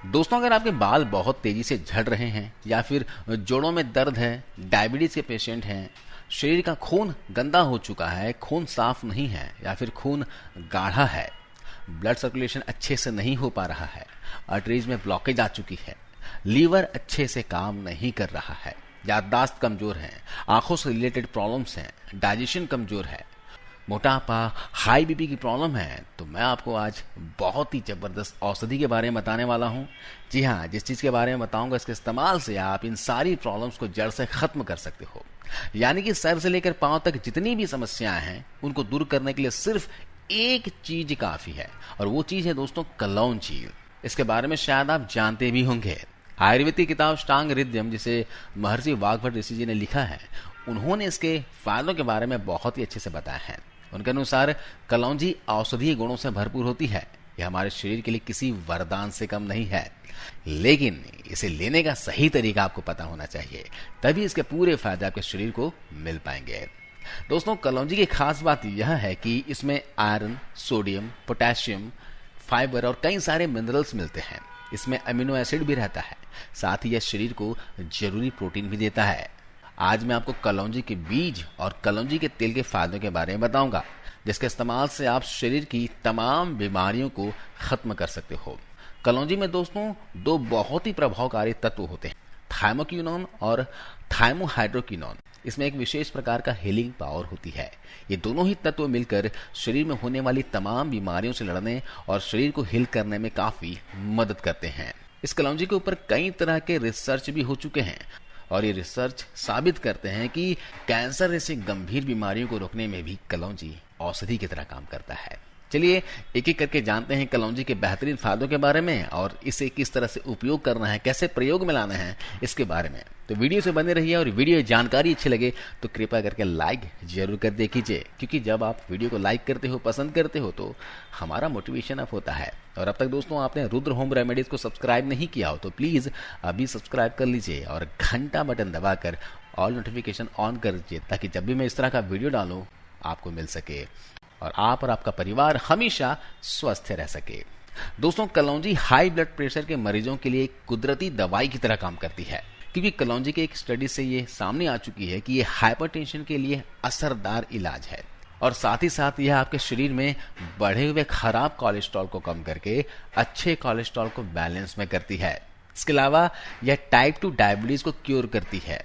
दोस्तों, अगर आपके बाल बहुत तेजी से झड़ रहे हैं या फिर जोड़ों में दर्द है, डायबिटीज के पेशेंट हैं, शरीर का खून गंदा हो चुका है, खून साफ नहीं है या फिर खून गाढ़ा है, ब्लड सर्कुलेशन अच्छे से नहीं हो पा रहा है, आर्टरीज में ब्लॉकेज आ चुकी है, लीवर अच्छे से काम नहीं कर रहा है, याददाश्त कमजोर है, आंखों से रिलेटेड प्रॉब्लम्स हैं, डाइजेशन कमजोर है, मोटापा, हाई बीपी की प्रॉब्लम है, तो मैं आपको आज बहुत ही जबरदस्त औषधि के बारे में बताने वाला हूं। जी हाँ, जिस चीज के बारे में बताऊंगा, इसके इस्तेमाल से आप इन सारी प्रॉब्लम्स को जड़ से खत्म कर सकते हो। यानी कि सर से लेकर पांव तक जितनी भी समस्याएं हैं, उनको दूर करने के लिए सिर्फ एक चीज काफी है, और वो चीज है दोस्तों कलौंजी। इसके बारे में शायद आप जानते भी होंगे। आयुर्वेदिक किताब अष्टांग हृदयम, जिसे महर्षि वाग्भट ऋषि जी ने लिखा है, उन्होंने इसके फायदों के बारे में बहुत ही अच्छे से बताया है। उनके अनुसार कलौंजी औषधीय गुणों से भरपूर होती है। यह हमारे शरीर के लिए किसी वरदान से कम नहीं है, लेकिन इसे लेने का सही तरीका आपको पता होना चाहिए, तभी इसके पूरे फायदे आपके शरीर को मिल पाएंगे। दोस्तों, कलौंजी की खास बात यह है कि इसमें आयरन, सोडियम, पोटेशियम, फाइबर और कई सारे मिनरल्स मिलते हैं। इसमें अमीनो एसिड भी रहता है, साथ ही यह शरीर को जरूरी प्रोटीन भी देता है। आज मैं आपको कलौंजी के बीज और कलौंजी के तेल के फायदों के बारे में बताऊंगा, जिसके इस्तेमाल से आप शरीर की तमाम बीमारियों को खत्म कर सकते हो। कलौंजी में दोस्तों दो बहुत ही प्रभावकारी तत्व होते हैं, थाइमोक्विनोन और थाइमोहाइड्रोक्विनोन। इसमें एक विशेष प्रकार का हीलिंग पावर होती है। ये दोनों ही तत्व मिलकर शरीर में होने वाली तमाम बीमारियों से लड़ने और शरीर को हील करने में काफी मदद करते हैं। इस कलौंजी के ऊपर कई तरह के रिसर्च भी हो चुके हैं, और ये रिसर्च साबित करते हैं कि कैंसर जैसी गंभीर बीमारियों को रोकने में भी कलौंजी औषधि की तरह काम करता है। चलिए एक एक करके जानते हैं कलौंजी के बेहतरीन फायदों के बारे में, और इसे किस तरह से उपयोग करना है, कैसे प्रयोग में लाना है, इसके बारे में। तो वीडियो से बने रहिए, और वीडियो जानकारी अच्छी लगे तो कृपया करके लाइक जरूर कर दे कीजिए, क्योंकि जब आप वीडियो को लाइक करते हो, पसंद करते हो, तो हमारा मोटिवेशन अप होता है। और अब तक दोस्तों आपने रुद्र होम रेमेडीज को सब्सक्राइब नहीं किया हो तो प्लीज अभी सब्सक्राइब कर लीजिए और घंटा बटन दबाकर ऑल नोटिफिकेशन ऑन कर दीजिए, ताकि जब भी मैं इस तरह का वीडियो डालूं आपको मिल सके और आप और आपका परिवार हमेशा स्वस्थ रह सके। दोस्तों, कलौंजी हाई ब्लड प्रेशर के मरीजों के लिए एक कुदरती दवाई की तरह काम करती है, क्योंकि कलौंजी के एक स्टडी से ये सामने आ चुकी है कि ये हाइपरटेंशन के लिए असरदार इलाज है, और साथ ही साथ यह आपके शरीर में बढ़े हुए खराब कोलेस्ट्रॉल को कम करके अच्छे कोलेस्ट्रॉल को बैलेंस में करती है। इसके अलावा यह टाइप 2 डायबिटीज को क्योर करती है।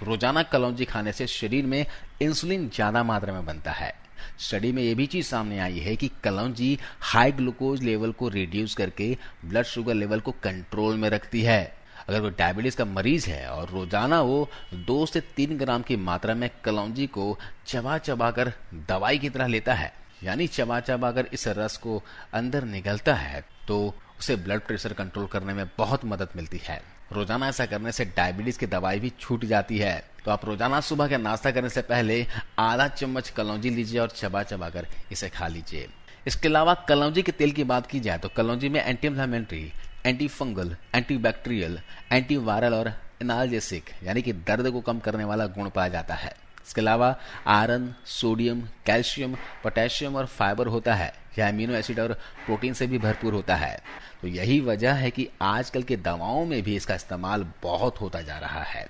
रोजाना कलौंजी खाने से शरीर में इंसुलिन ज्यादा मात्रा में बनता है। स्टडी में यह भी चीज सामने आई है कि कलौंजी हाई ग्लूकोज लेवल को रिड्यूस करके ब्लड शुगर लेवल को कंट्रोल में रखती है। अगर कोई डायबिटीज का मरीज है और रोजाना वो 2 से 3 ग्राम की मात्रा में कलौंजी को चबा चबा कर दवाई की तरह लेता है, यानी चबा चबा कर इस रस को अंदर निगलता है, तो उसे ब्लड प्रेशर कंट्रोल करने में बहुत मदद मिलती है। रोजाना ऐसा करने से डायबिटीज की दवाई भी छूट जाती है। तो आप रोजाना सुबह का नाश्ता करने से पहले आधा चम्मच कलौंजी लीजिए और चबा चबा कर इसे खा लीजिए। इसके अलावा कलौंजी के तेल की बात की जाए तो कलौंजी में anti inflammatory, anti fungal, anti bacterial, anti viral और एनाल्जेसिक यानी कि दर्द को कम करने वाला गुण पाया जाता है। इसके अलावा आयरन, सोडियम, कैल्शियम, पोटेशियम और फाइबर होता है। यह अमीनो एसिड और प्रोटीन से भी भरपूर होता है। तो यही वजह है कि आजकल के दवाओं में भी इसका इस्तेमाल बहुत होता जा रहा है।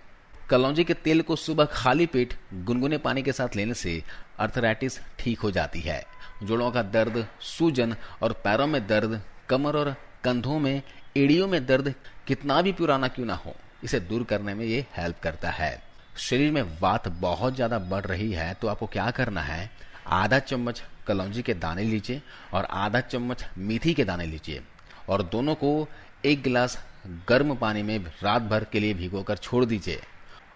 कलौंजी के तेल को सुबह खाली पेट गुनगुने पानी के साथ लेने से अर्थराइटिस ठीक हो जाती है। जोड़ों का दर्द, सूजन और पैरों में दर्द, कमर और कंधों में, एड़ियों में दर्द कितना भी पुराना क्यों ना हो, इसे दूर करने में ये हेल्प करता है। शरीर में वात बहुत ज्यादा बढ़ रही है तो आपको क्या करना है, आधा चम्मच कलौंजी के दाने लीजिए और आधा चम्मच मेथी के दाने लीजिए, और दोनों को 1 गिलास गर्म पानी में रात भर के लिए भिगोकर छोड़ दीजिए,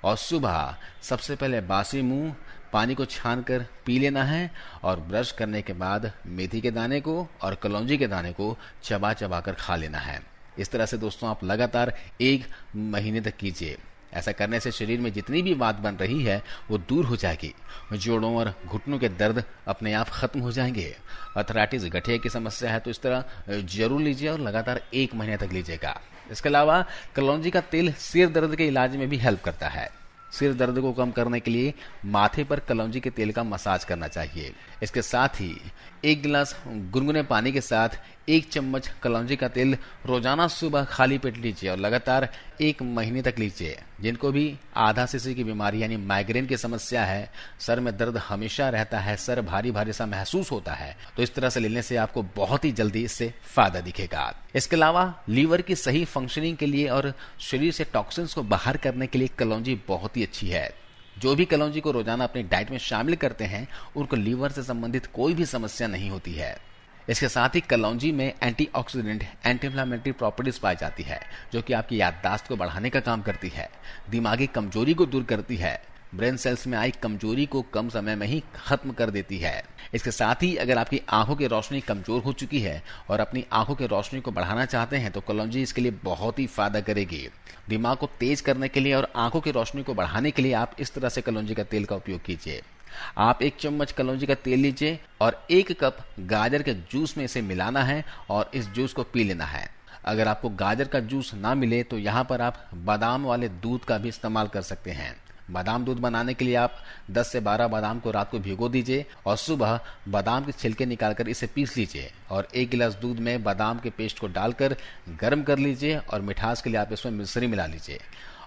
और सुबह सबसे पहले बासी मुंह पानी को छान कर पी लेना है, और ब्रश करने के बाद मेथी के दाने को और कलौंजी के दाने को चबा चबा कर खा लेना है। इस तरह से दोस्तों आप लगातार 1 महीने तक कीजिए। ऐसा करने से शरीर में जितनी भी वात बन रही है वो दूर हो जाएगी। जोड़ों और घुटनों के दर्द अपने आप खत्म हो जाएंगे। अर्थराइटिस, गठिया की समस्या है तो इस तरह जरूर लीजिए और लगातार 1 महीने तक लीजिएगा। इसके अलावा कलौंजी का तेल सिर दर्द के इलाज में भी हेल्प करता है। सिर दर्द को कम करने के लिए माथे पर कलौंजी के तेल का मसाज करना चाहिए। इसके साथ ही 1 गिलास गुनगुने पानी के साथ 1 चम्मच कलौंजी का तेल रोजाना सुबह खाली पेट लीजिए और लगातार 1 महीने तक लीजिए। जिनको भी आधा सीसी की बीमारी यानी माइग्रेन की समस्या है, सर में दर्द हमेशा रहता है, सर भारी भारी सा महसूस होता है, तो इस तरह से लेने से आपको बहुत ही जल्दी इससे फायदा दिखेगा। इसके अलावा लीवर की सही फंक्शनिंग के लिए और शरीर से टॉक्सिन्स को बाहर करने के लिए कलौंजी बहुत ही अच्छी है। जो भी कलौंजी को रोजाना अपनी डाइट में शामिल करते हैं उनको लीवर से संबंधित कोई भी समस्या नहीं होती है। इसके साथ ही कलौंजी में एंटीऑक्सीडेंट, एंटी इंफ्लेमेटरी प्रॉपर्टीज पाई जाती है, जो कि आपकी याददाश्त को बढ़ाने का काम करती है, दिमागी कमजोरी को दूर करती है, ब्रेन सेल्स में आई कमजोरी को कम समय में ही खत्म कर देती है। इसके साथ ही अगर आपकी आंखों की रोशनी कमजोर हो चुकी है और अपनी आंखों की रोशनी को बढ़ाना चाहते हैं तो कलौंजी इसके लिए बहुत ही फायदा करेगी। दिमाग को तेज करने के लिए और आंखों की रोशनी को बढ़ाने के लिए आप इस तरह से कलौंजी का तेल का उपयोग कीजिए। आप 1 चम्मच कलौंजी का तेल लीजिए और 1 कप गाजर के जूस में इसे मिलाना है और इस जूस को पी लेना है। अगर आपको गाजर का जूस ना मिले तो यहाँ पर आप बादाम वाले दूध का भी इस्तेमाल कर सकते हैं। बादाम दूध बनाने के लिए आप 10 से 12 बादाम को रात को भिगो दीजिए और सुबह बादाम के छिलके निकालकर इसे पीस लीजिए और 1 गिलास दूध में बादाम के पेस्ट को डालकर गर्म कर लीजिए और मिठास के लिए आप इसमें मिश्री मिला लीजिए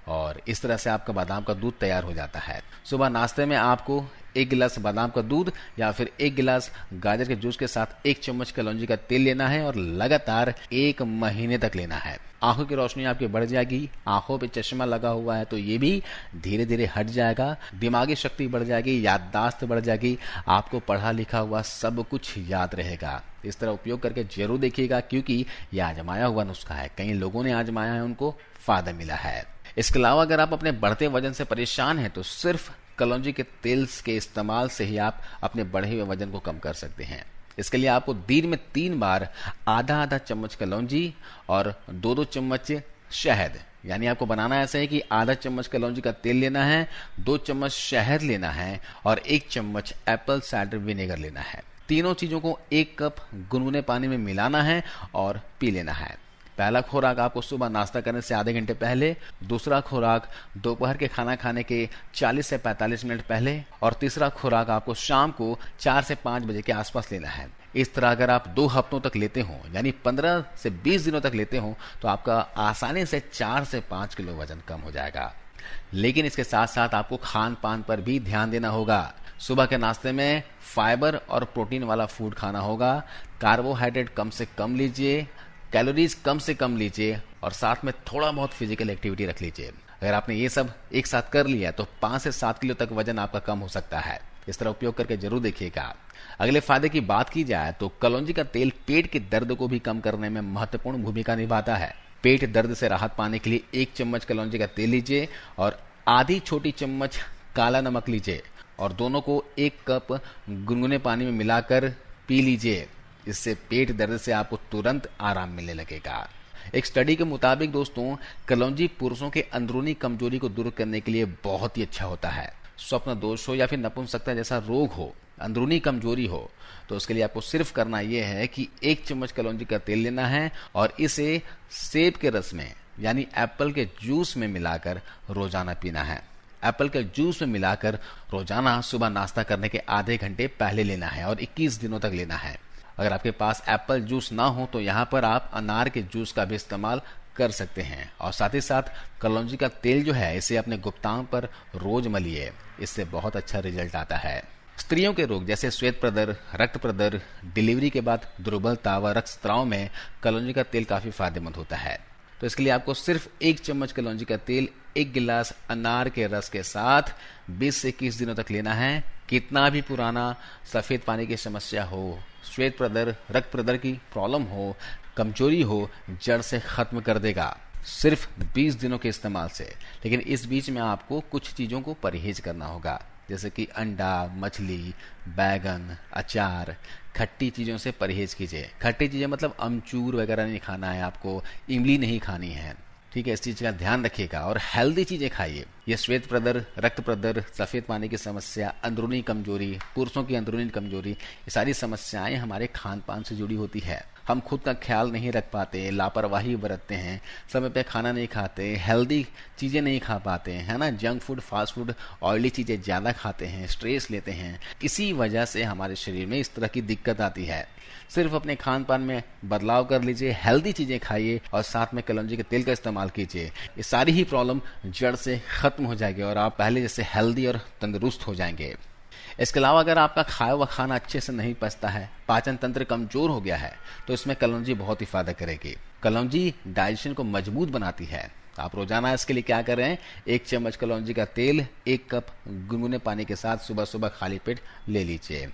और इस तरह से आपका बादाम का दूध तैयार हो जाता है। सुबह नाश्ते में आपको 1 गिलास बादाम का दूध या फिर 1 गिलास गाजर के जूस के साथ 1 चम्मच कलौंजी का तेल लेना है और लगातार 1 महीने तक लेना है। आंखों की रोशनी आपकी बढ़ जाएगी, आंखों पे चश्मा लगा हुआ है तो ये भी धीरे धीरे हट जाएगा, दिमागी शक्ति बढ़ जाएगी, याददाश्त बढ़ जाएगी, आपको पढ़ा लिखा हुआ सब कुछ याद रहेगा। इस तरह उपयोग करके जरूर देखिएगा क्योंकि ये आजमाया हुआ नुस्खा है, कई लोगों ने आजमाया है, उनको फायदा मिला है। इसके अलावा अगर आप अपने बढ़ते वजन से परेशान हैं तो सिर्फ कलौंजी के तेल के इस्तेमाल से ही आप अपने बढ़े हुए वजन को कम कर सकते हैं। इसके लिए आपको दिन में 3 बार आधा चम्मच कलौंजी और 2 चम्मच शहद, यानी आपको बनाना ऐसा है कि आधा चम्मच कलौंजी का तेल लेना है, 2 चम्मच शहद लेना है और 1 चम्मच एप्पल साइडर विनेगर लेना है। तीनों चीजों को 1 कप गुनगुने पानी में मिलाना है और पी लेना है। पहला खुराक आपको सुबह नाश्ता करने से आधे घंटे पहले, दूसरा खुराक दोपहर के खाना खाने के 40 से 45 मिनट पहले और तीसरा खुराक आपको शाम को 4 से 5 बजे के आसपास लेना है। इस तरह अगर आप 2 हफ्तों तक लेते हो यानी 15 से 20 दिनों तक लेते हो तो आपका आसानी से 4 से 5 किलो वजन कम हो जाएगा। लेकिन इसके साथ साथ आपको खान पान पर भी ध्यान देना होगा। सुबह के नाश्ते में फाइबर और प्रोटीन वाला फूड खाना होगा, कार्बोहाइड्रेट कम से कम लीजिए, कैलोरीज कम से कम लीजिए और साथ में थोड़ा बहुत फिजिकल एक्टिविटी रख लीजिए। अगर आपने ये सब एक साथ कर लिया तो 5 से 7 किलो तक वजन आपका कम हो सकता है। इस तरह उपयोग करके जरूर देखिएगा। अगले फायदे की बात की जाए तो कलौंजी का तेल पेट के दर्द को भी कम करने में महत्वपूर्ण भूमिका निभाता है। पेट दर्द से राहत पाने के लिए 1 चम्मच कलौंजी का तेल लीजिए और आधी छोटी चम्मच काला नमक लीजिए और दोनों को 1 कप गुनगुने पानी में मिलाकर पी लीजिए। इससे पेट दर्द से आपको तुरंत आराम मिलने लगेगा। एक स्टडी के मुताबिक दोस्तों, कलौंजी पुरुषों के अंदरूनी कमजोरी को दूर करने के लिए बहुत ही अच्छा होता है। स्वप्न दोष हो या फिर नपुंसकता जैसा रोग हो, अंदरूनी कमजोरी हो, तो उसके लिए आपको सिर्फ करना यह है कि 1 चम्मच कलौंजी का तेल लेना है और इसे सेब के रस में यानी एप्पल के जूस में मिलाकर रोजाना पीना है। एप्पल के जूस में मिलाकर रोजाना सुबह नाश्ता करने के आधे घंटे पहले लेना है और 21 दिनों तक लेना है। अगर आपके पास एप्पल जूस ना हो तो यहाँ पर आप अनार के जूस का भी इस्तेमाल कर सकते हैं और साथ ही साथ कलौंजी का तेल जो है इसे अपने गुप्तांग पर रोज मलिए, इससे बहुत अच्छा रिजल्ट आता है। स्त्रियों के रोग जैसे श्वेत प्रदर, रक्त प्रदर, डिलीवरी के बाद दुर्बलता व रक्तस्राव में कलौंजी का तेल काफी फायदेमंद होता है। तो इसके लिए आपको सिर्फ 1 चम्मच कलौंजी का तेल 1 गिलास अनार के रस के साथ 20 से 21 दिनों तक लेना है। कितना भी पुराना सफेद पानी की समस्या हो, श्वेत प्रदर, रक्त प्रदर की प्रॉब्लम हो, कमजोरी हो, जड़ से खत्म कर देगा सिर्फ 20 दिनों के इस्तेमाल से। लेकिन इस बीच में आपको कुछ चीजों को परहेज करना होगा, जैसे कि अंडा, मछली, बैगन, अचार, खट्टी चीजों से परहेज कीजिए। खट्टी चीजें मतलब अमचूर वगैरह नहीं खाना है आपको, इमली नहीं खानी है, ठीक है, इस चीज का ध्यान रखिएगा और हेल्दी चीजें खाइए। ये श्वेत प्रदर, रक्त प्रदर, सफेद पानी की समस्या, अंदरूनी कमजोरी, पुरुषों की अंदरूनी कमजोरी, ये सारी समस्याएं हमारे खान पान से जुड़ी होती है। हम खुद का ख्याल नहीं रख पाते, लापरवाही बरतते हैं, समय पे खाना नहीं खाते, हेल्दी चीजें नहीं खा पाते हैं, है ना, junk food, fast food, oily चीजें ज्यादा खाते हैं, स्ट्रेस लेते हैं। इसी वजह से हमारे शरीर में इस तरह की दिक्कत आती है। सिर्फ अपने खान पान में बदलाव कर लीजिए, हेल्दी चीजें खाइए और साथ में कलौंजी के तेल का इस्तेमाल कीजिए। ये सारी ही प्रॉब्लम जड़ से खत्म हो जाएगी और आप पहले जैसे हेल्दी और तंदुरुस्त हो जाएंगे। इसके अलावा अगर आपका खाया हुआ खाना अच्छे से नहीं पचता है, पाचन तंत्र कमजोर हो गया है, तो इसमें कलौंजी बहुत ही फायदा करेगी। कलौंजी डाइजेशन को मजबूत बनाती है। आप रोजाना इसके लिए क्या करें, 1 चम्मच कलौंजी का तेल 1 कप गुनगुने पानी के साथ सुबह सुबह खाली पेट ले लीजिए।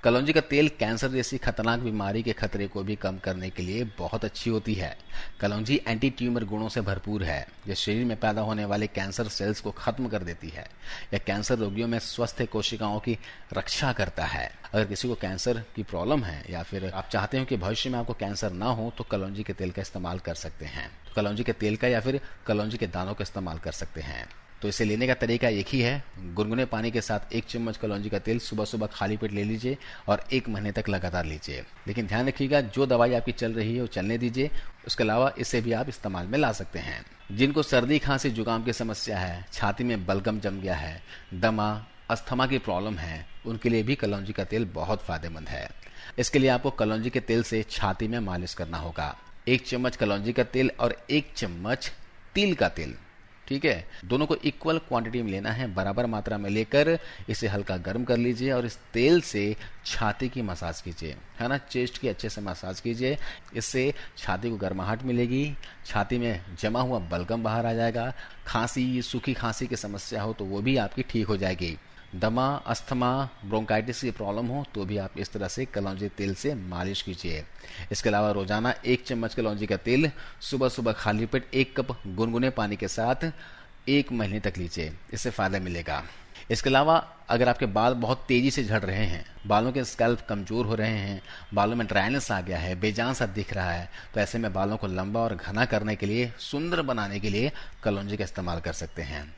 कलौंजी का तेल कैंसर जैसी खतरनाक बीमारी के खतरे को भी कम करने के लिए बहुत अच्छी होती है। कलौंजी एंटी ट्यूमर गुणों से भरपूर है। यह शरीर में पैदा होने वाले कैंसर सेल्स को खत्म कर देती है। यह कैंसर रोगियों में स्वस्थ कोशिकाओं की रक्षा करता है। अगर किसी को कैंसर की प्रॉब्लम है या फिर आप चाहते हो कि भविष्य में आपको कैंसर ना हो, तो कलौंजी के तेल का इस्तेमाल कर सकते हैं। कलौंजी के तेल का या फिर कलौंजी के दानों का इस्तेमाल कर सकते हैं। तो इसे लेने का तरीका एक ही है, गुनगुने पानी के साथ 1 चम्मच कलौंजी का तेल सुबह सुबह खाली पेट ले लीजिए और 1 महीने तक लगातार लीजिए। लेकिन ध्यान रखिएगा, जो दवाई आपकी चल रही है वो चलने दीजिए। उसके अलावा इसे भी आप इस्तेमाल में ला सकते हैं। जिनको सर्दी, खांसी, जुकाम की समस्या है, छाती में बलगम जम गया है, दमा, अस्थमा की प्रॉब्लम है, उनके लिए भी कलौंजी का तेल बहुत फायदेमंद है। इसके लिए आपको कलौंजी के तेल से छाती में मालिश करना होगा। 1 चम्मच कलौंजी का तेल और 1 चम्मच तिल का तेल, ठीक है, दोनों को इक्वल क्वांटिटी में लेना है, बराबर मात्रा में लेकर इसे हल्का गर्म कर लीजिए और इस तेल से छाती की मसाज कीजिए, है ना, चेस्ट की अच्छे से मसाज कीजिए। इससे छाती को गर्माहट मिलेगी, छाती में जमा हुआ बलगम बाहर आ जाएगा। खांसी, सूखी खांसी की समस्या हो तो वो भी आपकी ठीक हो जाएगी। दमा, अस्थमा, ब्रोंकाइटिस की प्रॉब्लम हो तो भी आप इस तरह से कलौंजी तेल से मालिश कीजिए। इसके अलावा रोजाना 1 चम्मच कलौंजी का तेल सुबह सुबह खाली पेट 1 कप गुनगुने पानी के साथ 1 महीने तक लीजिए, इससे फायदा मिलेगा। इसके अलावा अगर आपके बाल बहुत तेजी से झड़ रहे हैं, बालों के स्कैल्प कमजोर हो रहे हैं, बालों में ड्राइनेस आ गया है, बेजान सा दिख रहा है, तो ऐसे में बालों को लंबा और घना करने के लिए, सुंदर बनाने के लिए कलौंजी का इस्तेमाल कर सकते हैं।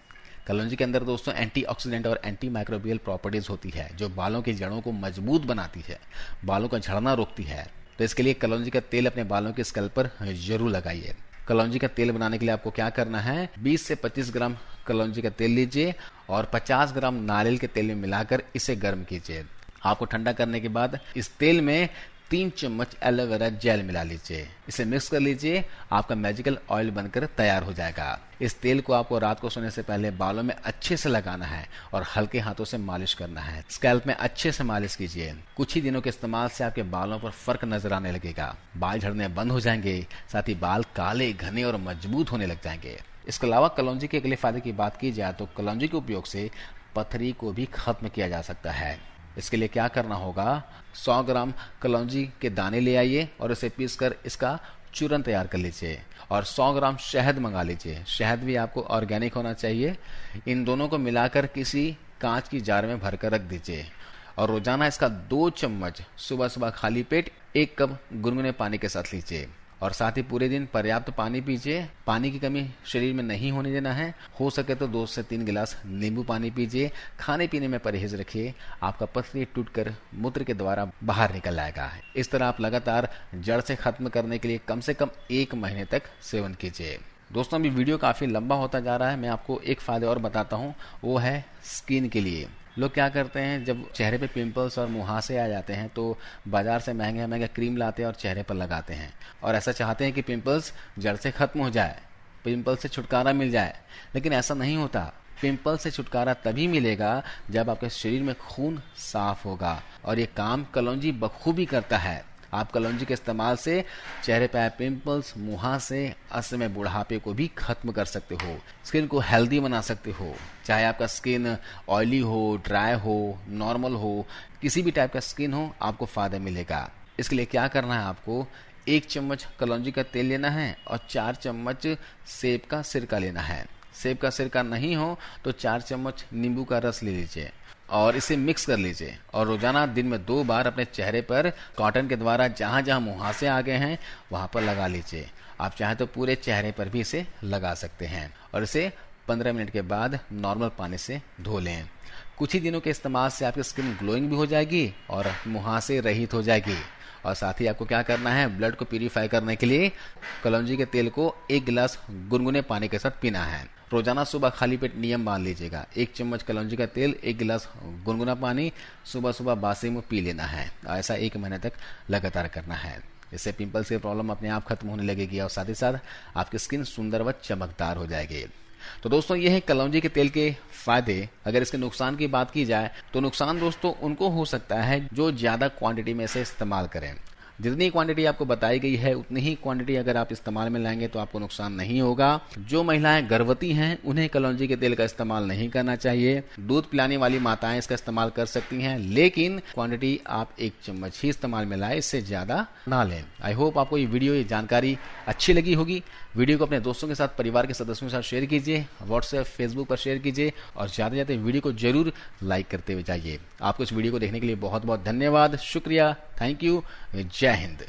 कलौंजी के अंदर दोस्तों एंटीऑक्सीडेंट और एंटी माइक्रोबियल प्रॉपर्टीज होती है, जो बालों की जड़ों को मजबूत बनाती है, बालों का झड़ना रोकती है। तो इसके लिए कलौंजी का तेल अपने बालों के स्कैल्प पर जरूर लगाइए। कलौंजी का तेल बनाने के लिए आपको क्या करना है, 20 से 25 ग्राम कलौंजी का तेल लीजिए और 50 ग्राम नारियल के तेल में मिलाकर इसे गर्म कीजिए। आपको ठंडा करने के बाद इस तेल में 3 चम्मच एलोवेरा जेल मिला लीजिए, इसे मिक्स कर लीजिए, आपका मैजिकल ऑयल बनकर तैयार हो जाएगा। इस तेल को आपको रात को सोने से पहले बालों में अच्छे से लगाना है और हल्के हाथों से मालिश करना है। स्कैल्प में अच्छे से मालिश कीजिए। कुछ ही दिनों के इस्तेमाल से आपके बालों पर फर्क नजर आने लगेगा, बाल झड़ने बंद हो जाएंगे, साथ ही बाल काले, घने और मजबूत होने लग जाएंगे। इसके अलावा कलौंजी के अगले फायदे की बात की जाए तो कलौंजी के उपयोग से पथरी को भी खत्म किया जा सकता है। इसके लिए क्या करना होगा, 100 ग्राम कलौंजी के दाने ले आइए और इसे पीसकर इसका चूरन तैयार कर लीजिए और 100 ग्राम शहद मंगा लीजिए। शहद भी आपको ऑर्गेनिक होना चाहिए। इन दोनों को मिलाकर किसी कांच की जार में भरकर रख दीजिए और रोजाना इसका 2 चम्मच सुबह सुबह खाली पेट 1 कप गुनगुने पानी के साथ लीजिए और साथ ही पूरे दिन पर्याप्त पानी पीजिए। पानी की कमी शरीर में नहीं होने देना है। हो सके तो 2 से 3 गिलास नींबू पानी पीजिए। खाने पीने में परहेज रखिए, आपका पथरी टूटकर मूत्र के द्वारा बाहर निकल आएगा। इस तरह आप लगातार जड़ से खत्म करने के लिए कम से कम 1 महीने तक सेवन कीजिए। दोस्तों अभी वीडियो काफी लंबा होता जा रहा है, मैं आपको एक फायदे और बताता हूँ, वो है स्किन के लिए। लोग क्या करते हैं, जब चेहरे पे पिंपल्स और मुहासे आ जाते हैं तो बाजार से महंगे महंगे क्रीम लाते हैं और चेहरे पर लगाते हैं और ऐसा चाहते हैं कि पिंपल्स जड़ से खत्म हो जाए, पिंपल से छुटकारा मिल जाए। लेकिन ऐसा नहीं होता। पिंपल से छुटकारा तभी मिलेगा जब आपके शरीर में खून साफ होगा और ये काम कलौंजी बखूबी करता है। आप कलौंजी के इस्तेमाल से चेहरे पर पिंपल्स, मुहासे, असमय बुढ़ापे को भी खत्म कर सकते हो। स्किन को हेल्दी बना सकते हो। चाहे आपका स्किन ऑयली हो, ड्राई हो, नॉर्मल हो, किसी भी टाइप का स्किन हो, आपको फायदा मिलेगा। इसके लिए क्या करना है, आपको 1 चम्मच कलौंजी का तेल लेना है और 4 चम्मच सेब का सिरका लेना है। सेब का सिरका नहीं हो तो 4 चम्मच नींबू का रस ले लीजिए और इसे मिक्स कर लीजिए और रोजाना दिन में 2 बार अपने चेहरे पर कॉटन के द्वारा जहां जहां मुहासे आ गए हैं वहां पर लगा लीजिए। आप चाहे तो पूरे चेहरे पर भी इसे लगा सकते हैं और इसे 15 मिनट के बाद नॉर्मल पानी से धो लें। कुछ ही दिनों के इस्तेमाल से आपकी स्किन ग्लोइंग भी हो जाएगी और मुहासे रहित हो जाएगी। और साथ ही आपको क्या करना है, ब्लड को प्यूरिफाई करने के लिए कलौंजी के तेल को 1 गिलास गुनगुने पानी के साथ पीना है। रोजाना सुबह खाली पेट नियम मान लीजिएगा, 1 चम्मच कलौंजी का तेल 1 गिलास गुनगुना पानी सुबह सुबह बासी मुंह पी लेना है। ऐसा 1 महीने तक लगातार करना है। इससे पिंपल्स की प्रॉब्लम अपने आप खत्म होने लगेगी और साथ ही साथ आपकी स्किन सुंदर व चमकदार हो जाएगी। तो दोस्तों ये है कलौंजी के तेल के फायदे। अगर इसके नुकसान की बात की जाए तो नुकसान दोस्तों उनको हो सकता है जो ज्यादा क्वांटिटी में से इस्तेमाल करें। जितनी क्वांटिटी आपको बताई गई है उतनी ही क्वांटिटी अगर आप इस्तेमाल में लाएंगे तो आपको नुकसान नहीं होगा। जो महिलाएं गर्भवती हैं उन्हें कलौंजी के तेल का इस्तेमाल नहीं करना चाहिए। दूध पिलाने वाली माताएं इसका इस्तेमाल कर सकती हैं, लेकिन क्वांटिटी आप 1 चम्मच ही इस्तेमाल में लाएं, इससे ज्यादा ना लें। आई होप आपको ये वीडियो, ये जानकारी अच्छी लगी होगी। वीडियो को अपने दोस्तों के साथ, परिवार के सदस्यों के साथ शेयर कीजिए, व्हाट्सएप फेसबुक पर शेयर कीजिए और ज्यादा ज्यादा वीडियो को जरूर लाइक करते हुए जाइए। आपको इस वीडियो को देखने के लिए बहुत बहुत धन्यवाद, शुक्रिया, थैंक यू, जय हिंद।